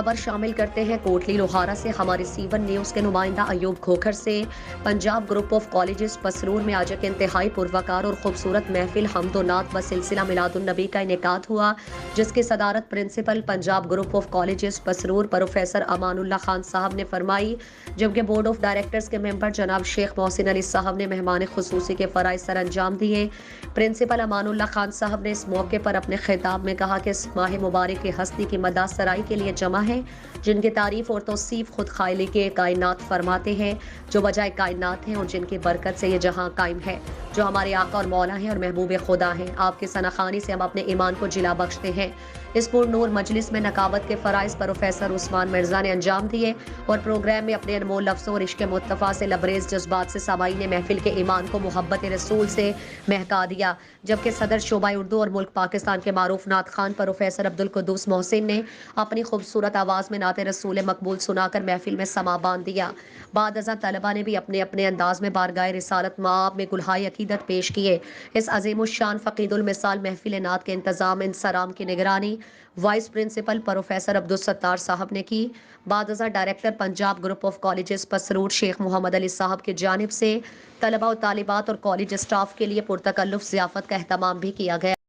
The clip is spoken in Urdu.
خبر شامل کرتے ہیں کوٹلی لوہارا سے۔ ہمارے C1 نیوز کے نمائندہ ایوب کھوکھر سے۔ Punjab group of colleges Pasrur میں آج ایک انتہائی پروکار اور خوبصورت محفل حمد و نعت و سلسلہ میلاد النبی کا انعقاد ہوا، جس کی صدارت principal Punjab group of colleges Pasrur professor Aman Ullah Khan صاحب نے فرمائی، جبکہ بورڈ آف ڈائریکٹرز کے ممبر جناب شیخ محسن علی صاحب نے مہمان خصوصی کے فرائض سر انجام دیے۔ پرنسپل امان اللہ خان صاحب نے اس موقع پر اپنے خطاب میں کہا کہ اس ماہ مبارک کی ہستی کی مدح سرائی کے لیے جمع ہے، جن کی تعریف اور توصیف خود خالق کائنات فرماتے ہیں، جو بجائے کائنات ہیں اور جن کی برکت سے یہ جہاں قائم ہے، جو ہمارے آقا اور مولا ہیں اور محبوب خدا ہیں۔ آپ کی ثناخوانی سے ہم اپنے ایمان کو جلا بخشتے ہیں۔ اس پر نور مجلس میں نقابت کے فرائض پروفیسر عثمان مرزا نے انجام دیے اور پروگرام میں اپنے انمول لفظوں اور عشق مصطفیٰ سے لبریز جذبات سے سامعین محفل کے ایمان کو محبت رسول سے مہکا دیا، جبکہ صدر شعبہ اردو اور ملک پاکستان کے معروف نعت خوان پروفیسر عبدالقدوس محسن نے اپنی خوبصورت آواز میں نعت رسول مقبول سنا کر محفل میں سما باندھ دیا۔ بعد ازاں طلبہ نے بھی اپنے اپنے انداز میں بارگاہ رسالت مآب میں گلہائے عقیدت پیش کیے۔ اس عظیم الشان فقید المثال محفل نعت کے انتظام انصرام کی نگرانی وائس پرنسپل پروفیسر عبدالستار صاحب نے کی۔ بعد ازاں director Punjab group of colleges Pasrur شیخ محمد علی صاحب کی جانب سے طلبہ و طالبات اور کالج اسٹاف کے لیے پرتکلف ضیافت کا اہتمام بھی کیا گیا۔